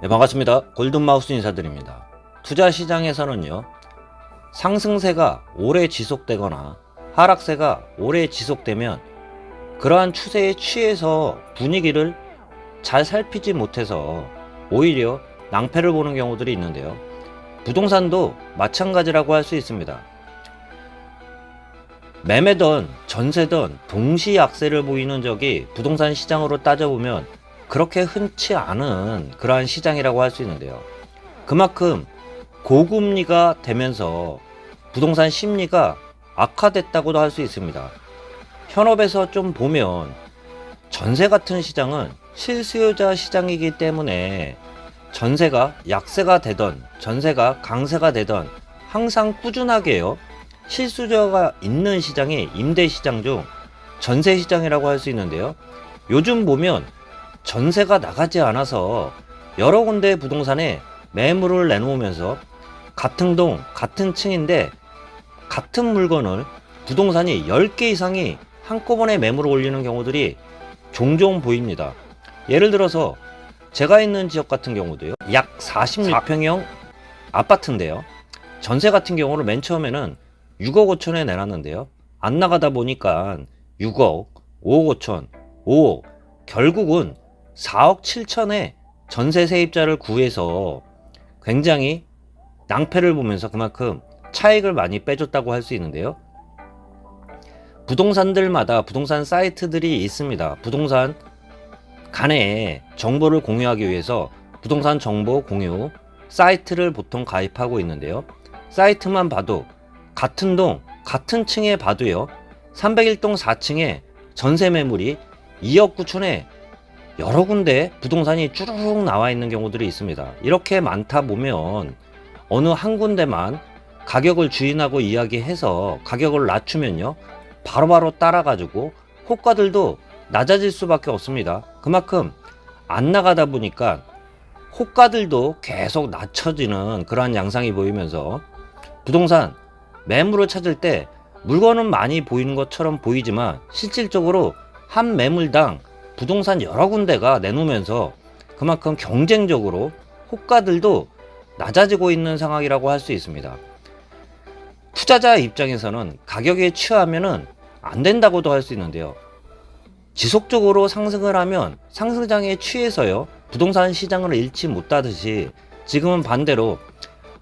네, 반갑습니다. 골든마우스 인사드립니다. 투자 시장에서는요, 상승세가 오래 지속되거나 하락세가 오래 지속되면 그러한 추세에 취해서 분위기를 잘 살피지 못해서 오히려 낭패를 보는 경우들이 있는데요. 부동산도 마찬가지라고 할 수 있습니다. 매매든 전세든 동시 약세를 보이는 적이 부동산 시장으로 따져보면 그렇게 흔치 않은 그러한 시장이라고 할 수 있는데요. 그만큼 고금리가 되면서 부동산 심리가 악화됐다고도 할 수 있습니다. 현업에서 좀 보면 전세 같은 시장은 실수요자 시장이기 때문에 전세가 약세가 되던 전세가 강세가 되던 항상 꾸준하게요, 실수요자가 있는 시장이 임대 시장 중 전세 시장이라고 할 수 있는데요. 요즘 보면 전세가 나가지 않아서 여러 군데 부동산에 매물을 내놓으면서 같은 동, 같은 층인데 같은 물건을 부동산이 10개 이상이 한꺼번에 매물을 올리는 경우들이 종종 보입니다. 예를 들어서 제가 있는 지역 같은 경우도요, 약 46평형 아파트인데요. 전세 같은 경우는 맨 처음에는 6억 5천에 내놨는데요. 안 나가다 보니까 6억, 5억 5천, 5억, 결국은 4억 7천에 전세 세입자를 구해서 굉장히 낭패를 보면서 그만큼 차익을 많이 빼줬다고 할 수 있는데요. 부동산들마다 부동산 사이트들이 있습니다. 부동산 간에 정보를 공유하기 위해서 부동산 정보 공유 사이트를 보통 가입하고 있는데요. 사이트만 봐도 같은 동, 같은 층에 봐도요, 301동 4층에 전세 매물이 2억 9천에 여러 군데 부동산이 쭈르륵 나와 있는 경우들이 있습니다. 이렇게 많다 보면 어느 한 군데만 가격을 주인하고 이야기해서 가격을 낮추면요, 바로바로 따라가지고 호가들도 낮아질 수밖에 없습니다. 그만큼 안 나가다 보니까 호가들도 계속 낮춰지는 그러한 양상이 보이면서 부동산 매물을 찾을 때 물건은 많이 보이는 것처럼 보이지만 실질적으로 한 매물당 부동산 여러 군데가 내놓으면서 그만큼 경쟁적으로 호가들도 낮아지고 있는 상황이라고 할 수 있습니다. 투자자 입장에서는 가격에 취하면은 안 된다고도 할 수 있는데요. 지속적으로 상승을 하면 상승장에 취해서요, 부동산 시장을 잃지 못하듯이 지금은 반대로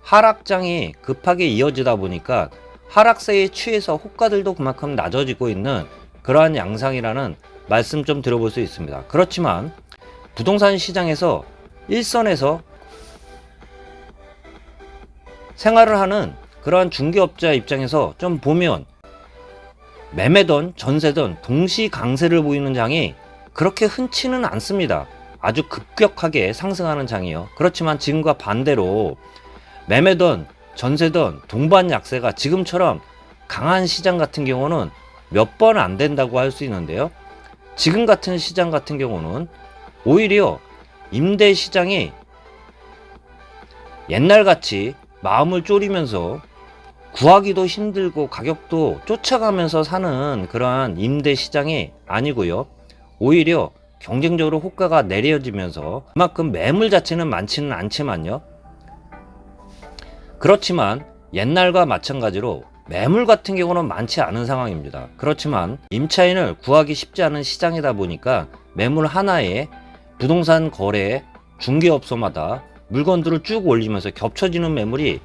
하락장이 급하게 이어지다 보니까 하락세에 취해서 호가들도 그만큼 낮아지고 있는 그러한 양상이라는 말씀 좀 들어볼 수 있습니다. 그렇지만 부동산 시장에서 일선에서 생활을 하는 그러한 중개업자 입장에서 좀 보면 매매든 전세든 동시 강세를 보이는 장이 그렇게 흔치는 않습니다. 아주 급격하게 상승하는 장이요. 그렇지만 지금과 반대로 매매든 전세든 동반 약세가 지금처럼 강한 시장 같은 경우는 몇 번 안 된다고 할 수 있는데요. 지금 같은 시장 같은 경우는 오히려 임대 시장이 옛날같이 마음을 졸이면서 구하기도 힘들고 가격도 쫓아가면서 사는 그러한 임대 시장이 아니고요. 오히려 경쟁적으로 호가가 내려지면서 그만큼 매물 자체는 많지는 않지만요. 그렇지만 옛날과 마찬가지로 매물 같은 경우는 많지 않은 상황입니다. 그렇지만 임차인을 구하기 쉽지 않은 시장이다 보니까 매물 하나에 부동산 거래 중개업소마다 물건들을 쭉 올리면서 겹쳐지는 매물이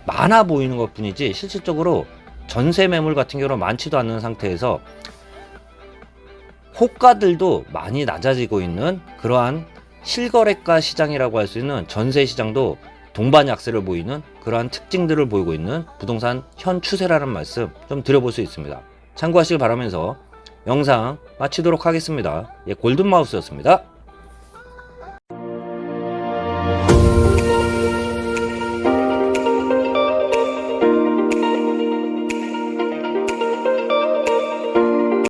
많아 보이는 것 뿐이지 실질적으로 전세 매물 같은 경우는 많지도 않는 상태에서 호가들도 많이 낮아지고 있는 그러한 실거래가 시장이라고 할 수 있는 전세 시장도 동반 약세를 보이는 그러한 특징들을 보이고 있는 부동산 현 추세라는 말씀 좀 드려볼 수 있습니다. 참고하시길 바라면서 영상 마치도록 하겠습니다. 골든마우스였습니다.